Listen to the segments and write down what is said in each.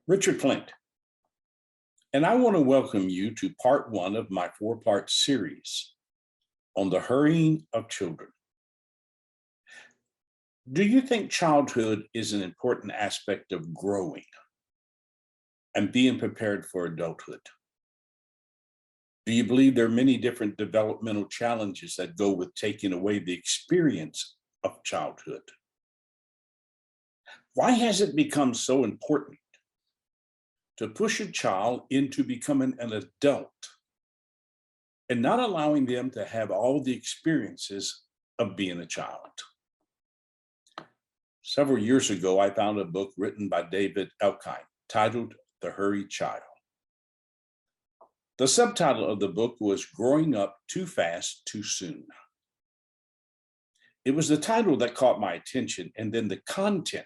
Richard Flint, and I want to welcome you to part one of my four-part series on the hurrying of children. Do you think childhood is an important aspect of growing and being prepared for adulthood? Do you believe there are many different developmental challenges that go with taking away the experience of childhood? Why has it become so important to push a child into becoming an adult and not allowing them to have all the experiences of being a child? Several years ago, I found a book written by David Elkind titled The Hurried Child. The subtitle of the book was Growing Up Too Fast, Too Soon. It was the title that caught my attention, and then the content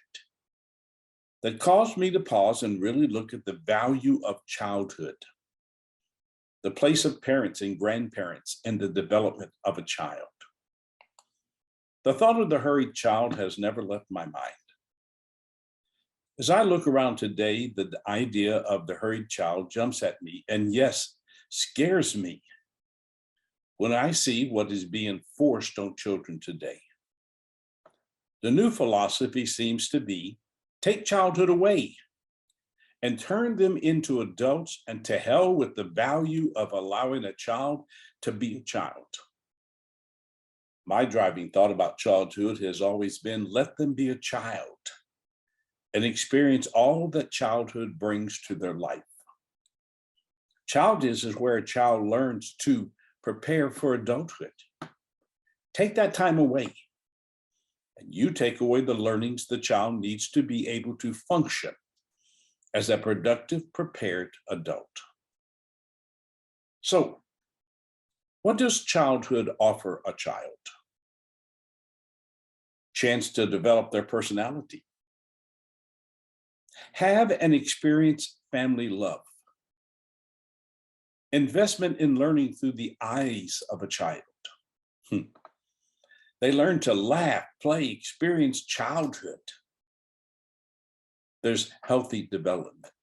that caused me to pause and really look at the value of childhood, the place of parents and grandparents in the development of a child. The thought of the hurried child has never left my mind. As I look around today, the idea of the hurried child jumps at me and, yes, scares me when I see what is being forced on children today. The new philosophy seems to be take childhood away and turn them into adults, and to hell with the value of allowing a child to be a child. My driving thought about childhood has always been let them be a child and experience all that childhood brings to their life. Childhood is where a child learns to prepare for adulthood. Take that time away, and you take away the learnings the child needs to be able to function as a productive, prepared adult. So, what does childhood offer a child? Chance to develop their personality. Have and experience family love. Investment in learning through the eyes of a child. They learn to laugh, play, experience childhood. There's healthy development.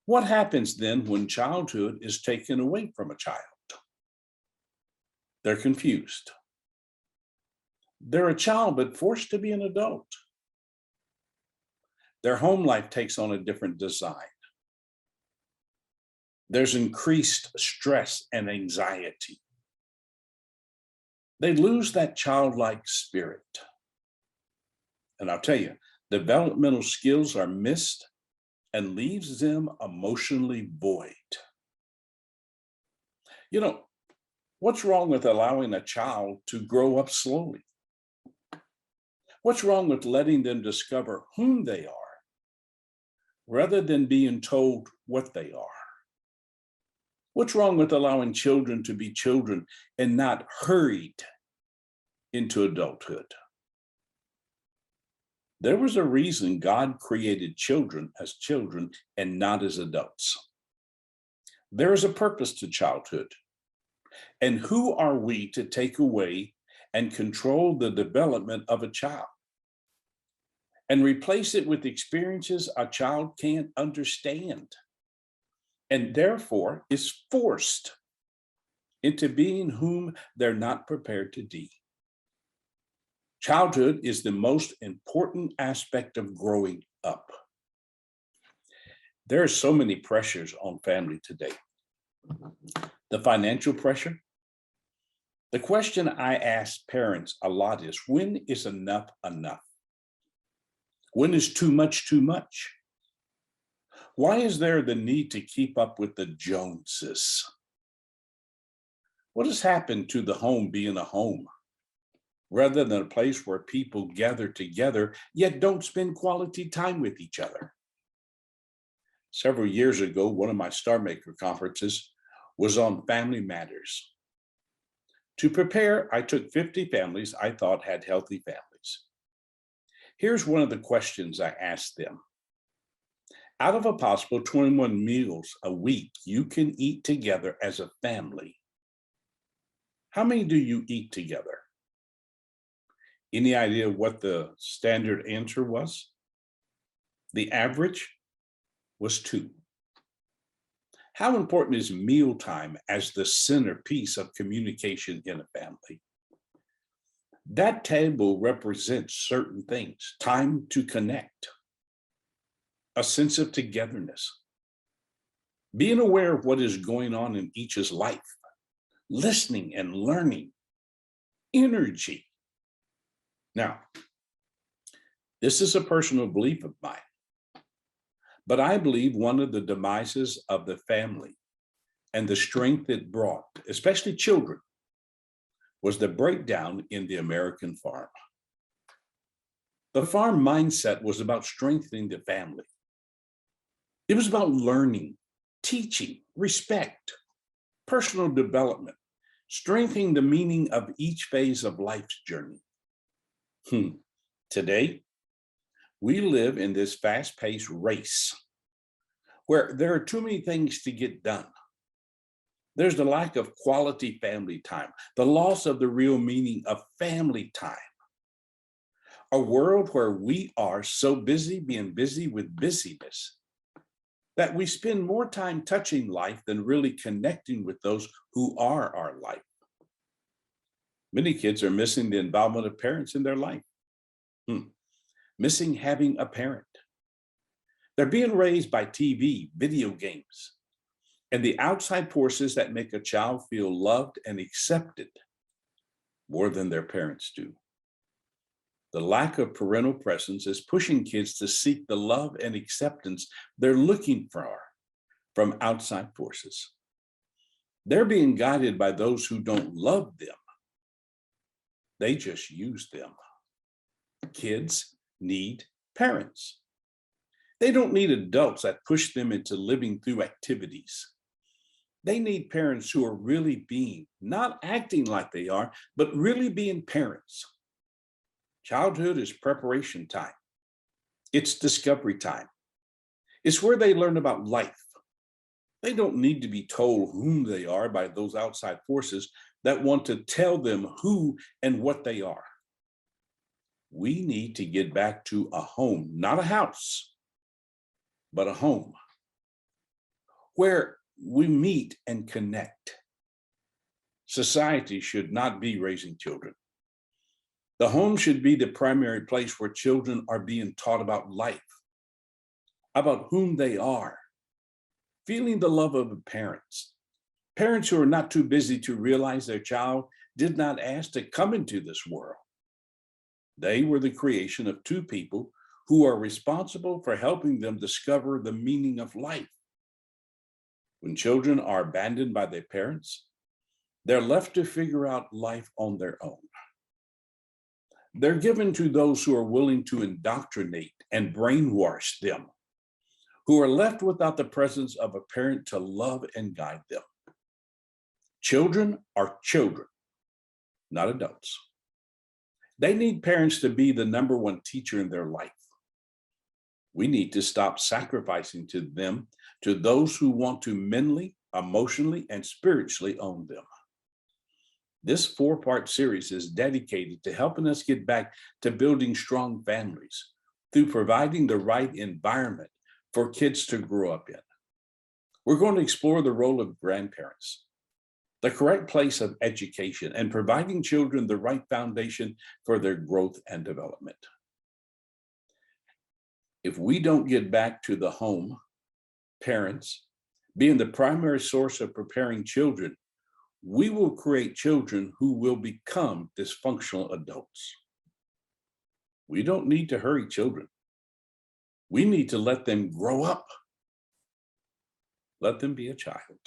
What happens then when childhood is taken away from a child? They're confused. They're a child, but forced to be an adult. Their home life takes on a different design. There's increased stress and anxiety. They lose that childlike spirit. And I'll tell you, developmental skills are missed and leaves them emotionally void. You know, what's wrong with allowing a child to grow up slowly? What's wrong with letting them discover whom they are rather than being told what they are? What's wrong with allowing children to be children and not hurried into adulthood? There was a reason God created children as children and not as adults. There is a purpose to childhood. And who are we to take away and control the development of a child and replace it with experiences a child can't understand and therefore is forced into being whom they're not prepared to be? Childhood is the most important aspect of growing up. There are so many pressures on family today. The financial pressure. The question I ask parents a lot is, when is enough enough? When is too much too much? Why is there the need to keep up with the Joneses? What has happened to the home being a home, rather than a place where people gather together, yet don't spend quality time with each other? Several years ago, one of my Star Maker conferences was on family matters. To prepare, I took 50 families I thought had healthy families. Here's one of the questions I asked them. Out of a possible 21 meals a week you can eat together as a family, how many do you eat together? Any idea what the standard answer was? The average was 2. How important is mealtime as the centerpiece of communication in a family? That table represents certain things: time to connect, a sense of togetherness, being aware of what is going on in each's life, listening and learning, energy. Now, this is a personal belief of mine, but I believe one of the demises of the family and the strength it brought, especially children, was the breakdown in the American farm. The farm mindset was about strengthening the family. It was about learning, teaching, respect, personal development, strengthening the meaning of each phase of life's journey. Today, we live in this fast-paced race where there are too many things to get done. There's the lack of quality family time, the loss of the real meaning of family time. A world where we are so busy being busy with busyness that we spend more time touching life than really connecting with those who are our life. Many kids are missing the involvement of parents in their life, missing having a parent. They're being raised by TV, video games, and the outside forces that make a child feel loved and accepted more than their parents do. The lack of parental presence is pushing kids to seek the love and acceptance they're looking for from outside forces. They're being guided by those who don't love them. They just use them. Kids need parents. They don't need adults that push them into living through activities. They need parents who are really being, not acting like they are, but really being parents. Childhood is preparation time. It's discovery time. It's where they learn about life. They don't need to be told whom they are by those outside forces that want to tell them who and what they are. We need to get back to a home, not a house, but a home where we meet and connect. Society should not be raising children. The home should be the primary place where children are being taught about life, about whom they are, feeling the love of parents. Parents who are not too busy to realize their child did not ask to come into this world. They were the creation of two people who are responsible for helping them discover the meaning of life. When children are abandoned by their parents, they're left to figure out life on their own. They're given to those who are willing to indoctrinate and brainwash them, who are left without the presence of a parent to love and guide them. Children are children, not adults. They need parents to be the number one teacher in their life. We need to stop sacrificing to them, to those who want to mentally, emotionally, and spiritually own them. This 4-part series is dedicated to helping us get back to building strong families through providing the right environment for kids to grow up in. We're going to explore the role of grandparents, the correct place of education, and providing children the right foundation for their growth and development. If we don't get back to the home, parents being the primary source of preparing children, we will create children who will become dysfunctional adults. We don't need to hurry children. We need to let them grow up. Let them be a child.